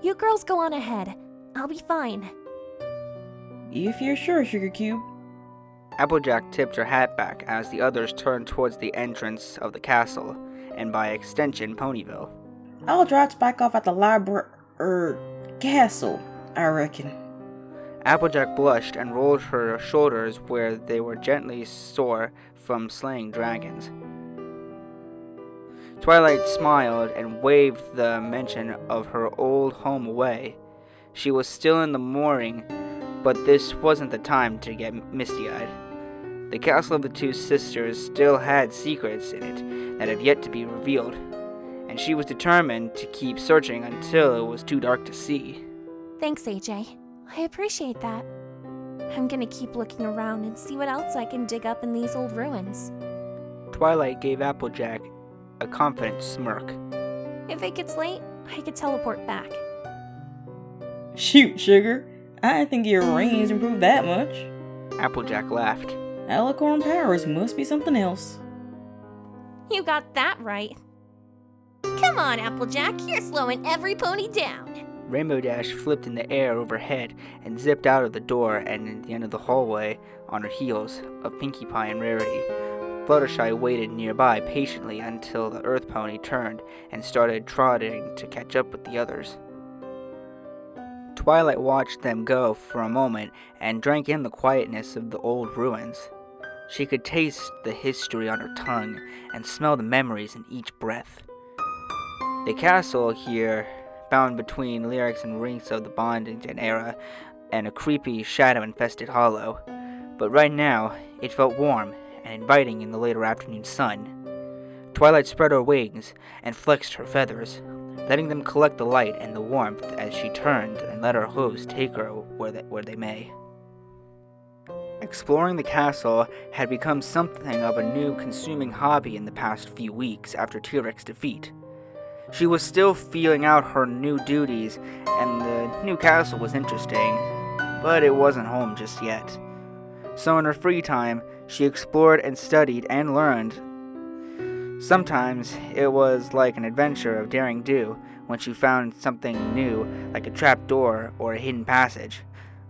You girls go on ahead. I'll be fine. If you're sure, Sugar Cube. Applejack tipped her hat back as the others turned towards the entrance of the castle, and by extension, Ponyville. I'll drop back off at the castle, I reckon. Applejack blushed and rolled her shoulders where they were gently sore from slaying dragons. Twilight smiled and waved the mention of her old home away. She was still in the morning, but this wasn't the time to get misty-eyed. The castle of the two sisters still had secrets in it that had yet to be revealed, and she was determined to keep searching until it was too dark to see. Thanks, AJ. I appreciate that. I'm gonna keep looking around and see what else I can dig up in these old ruins. Twilight gave Applejack a confident smirk. If it gets late, I could teleport back. Shoot, Sugar. I didn't think your range improved that much. Applejack laughed. Alicorn powers must be something else. You got that right. Come on, Applejack, you're slowing every pony down. Rainbow Dash flipped in the air overhead and zipped out of the door and in the end of the hallway on her heels of Pinkie Pie and Rarity. Fluttershy waited nearby patiently until the Earth Pony turned and started trotting to catch up with the others. Twilight watched them go for a moment and drank in the quietness of the old ruins. She could taste the history on her tongue and smell the memories in each breath. The castle here, bound between lyrics and rings of the Bondington era and a creepy, shadow-infested hollow, but right now it felt warm and inviting in the later afternoon sun. Twilight spread her wings and flexed her feathers, letting them collect the light and the warmth as she turned and let her hooves take her where they may. Exploring the castle had become something of a new consuming hobby in the past few weeks after T-Rex's defeat. She was still feeling out her new duties, and the new castle was interesting, but it wasn't home just yet. So in her free time, she explored and studied and learned. Sometimes it was like an adventure of daring do when she found something new, like a trap door or a hidden passage.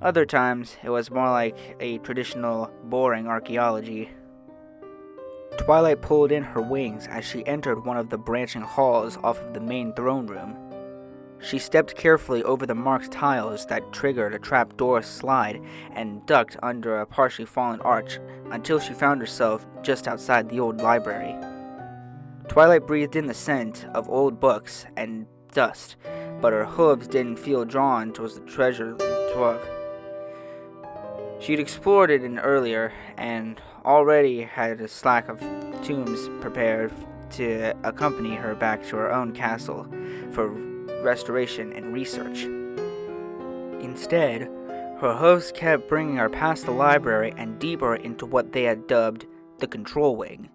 Other times, it was more like a traditional, boring archaeology. Twilight pulled in her wings as she entered one of the branching halls off of the main throne room. She stepped carefully over the marked tiles that triggered a trapdoor slide and ducked under a partially fallen arch until she found herself just outside the old library. Twilight breathed in the scent of old books and dust, but her hooves didn't feel drawn towards the treasure trove. She'd explored it earlier and already had a stack of tombs prepared to accompany her back to her own castle for restoration and research. Instead, her hooves kept bringing her past the library and deeper into what they had dubbed the control wing.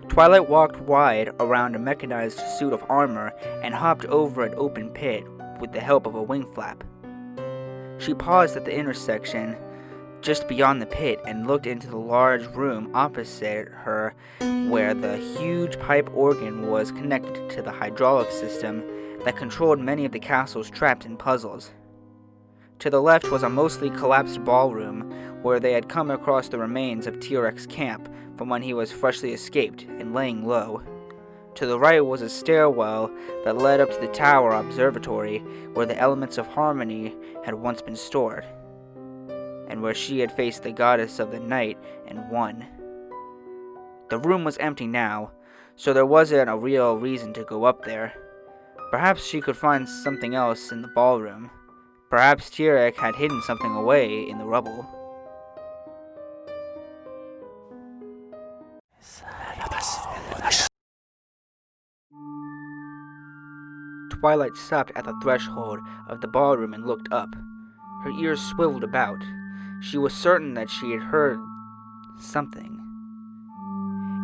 Twilight walked wide around a mechanized suit of armor and hopped over an open pit with the help of a wing flap. She paused at the intersection just beyond the pit and looked into the large room opposite her where the huge pipe organ was connected to the hydraulic system that controlled many of the castle's traps and puzzles. To the left was a mostly collapsed ballroom where they had come across the remains of T-Rex camp from when he was freshly escaped and laying low. To the right was a stairwell that led up to the tower observatory where the elements of harmony had once been stored, and where she had faced the goddess of the night and won. The room was empty now, so there wasn't a real reason to go up there. Perhaps she could find something else in the ballroom. Perhaps T-Rex had hidden something away in the rubble. Twilight stopped at the threshold of the ballroom and looked up. Her ears swiveled about. She was certain that she had heard something.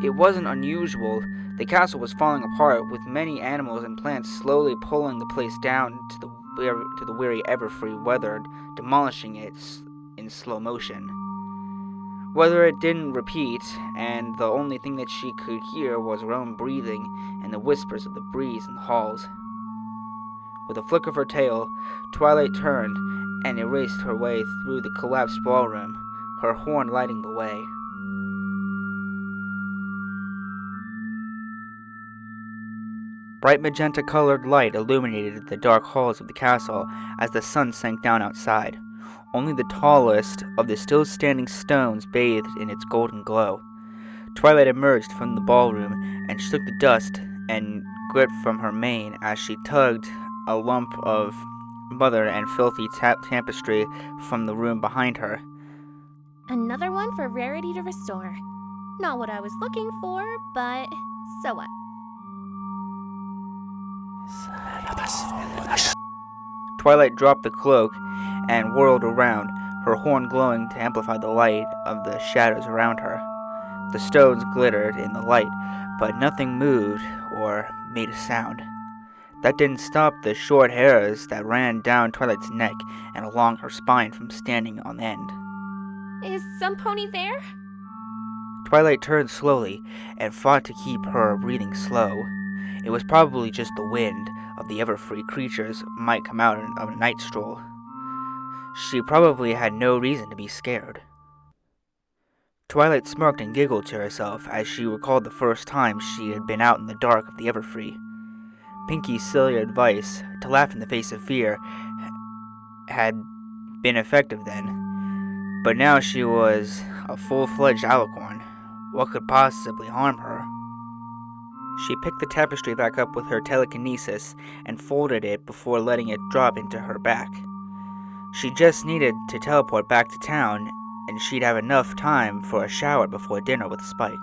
It wasn't unusual. The castle was falling apart, with many animals and plants slowly pulling the place down to the weary Everfree weather, demolishing it in slow motion. Weather it didn't repeat, and the only thing that she could hear was her own breathing and the whispers of the breeze in the halls. With a flick of her tail, Twilight turned and erased her way through the collapsed ballroom, her horn lighting the way. Bright magenta-colored light illuminated the dark halls of the castle as the sun sank down outside. Only the tallest of the still-standing stones bathed in its golden glow. Twilight emerged from the ballroom and shook the dust and grit from her mane as she tugged a lump of mother and filthy tapestry from the room behind her. Another one for Rarity to restore. Not what I was looking for, but so what? Twilight dropped the cloak and whirled around, her horn glowing to amplify the light of the shadows around her. The stones glittered in the light, but nothing moved or made a sound. That didn't stop the short hairs that ran down Twilight's neck and along her spine from standing on end. Is some pony there? Twilight turned slowly and fought to keep her breathing slow. It was probably just the wind of the Everfree creatures might come out of a night stroll. She probably had no reason to be scared. Twilight smirked and giggled to herself as she recalled the first time she had been out in the dark of the Everfree. Pinky's silly advice to laugh in the face of fear had been effective then, but now she was a full-fledged alicorn. What could possibly harm her? She picked the tapestry back up with her telekinesis and folded it before letting it drop into her back. She just needed to teleport back to town, and she'd have enough time for a shower before dinner with Spike.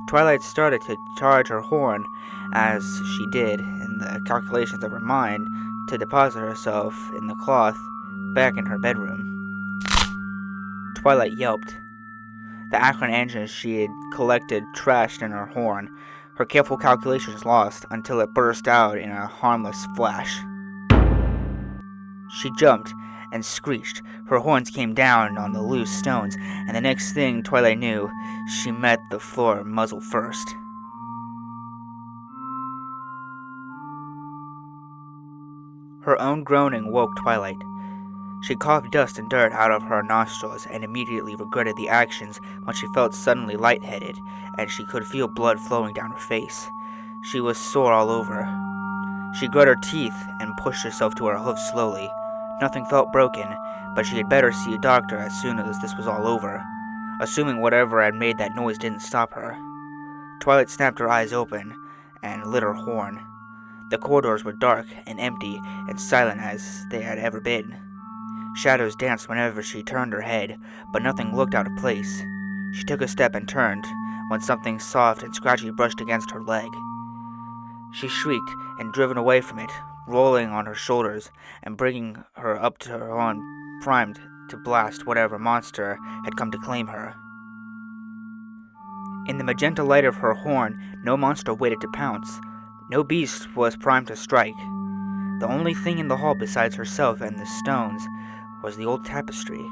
Twilight started to charge her horn as she did in the calculations of her mind to deposit herself in the cloth back in her bedroom. Twilight yelped. The Akron engine she had collected trashed in her horn, her careful calculations lost until it burst out in a harmless flash. She jumped and screeched. Her horns came down on the loose stones, and the next thing Twilight knew, she met the floor muzzle first. Her own groaning woke Twilight. She coughed dust and dirt out of her nostrils and immediately regretted the actions when she felt suddenly lightheaded and she could feel blood flowing down her face. She was sore all over. She grit her teeth and pushed herself to her hoof slowly. Nothing felt broken, but she had better see a doctor as soon as this was all over, assuming whatever had made that noise didn't stop her. Twilight snapped her eyes open and lit her horn. The corridors were dark and empty and silent as they had ever been. Shadows danced whenever she turned her head, but nothing looked out of place. She took a step and turned, when something soft and scratchy brushed against her leg. She shrieked and driven away from it, rolling on her shoulders and bringing her up to her horn, primed to blast whatever monster had come to claim her. In the magenta light of her horn, no monster waited to pounce. No beast was primed to strike. The only thing in the hall besides herself and the stones was the old tapestry.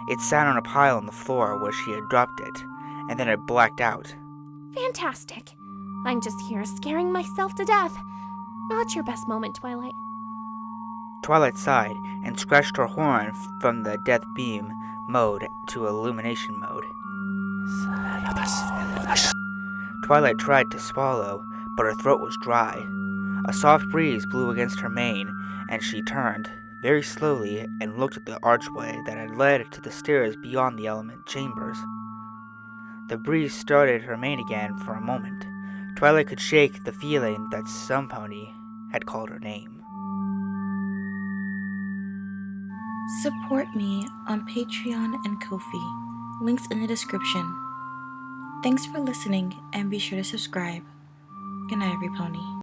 It sat on a pile on the floor where she had dropped it, and then it blacked out. Fantastic. I'm just here scaring myself to death. Not your best moment, Twilight. Twilight sighed and scratched her horn from the death beam mode to illumination mode. Twilight tried to swallow, but her throat was dry. A soft breeze blew against her mane, and she turned, very slowly, and looked at the archway that had led to the stairs beyond the element chambers. The breeze started her mane again for a moment. Twilight could shake the feeling that some pony had called her name. Support me on Patreon and Ko-fi. Links in the description. Thanks for listening and be sure to subscribe. Good night, every pony.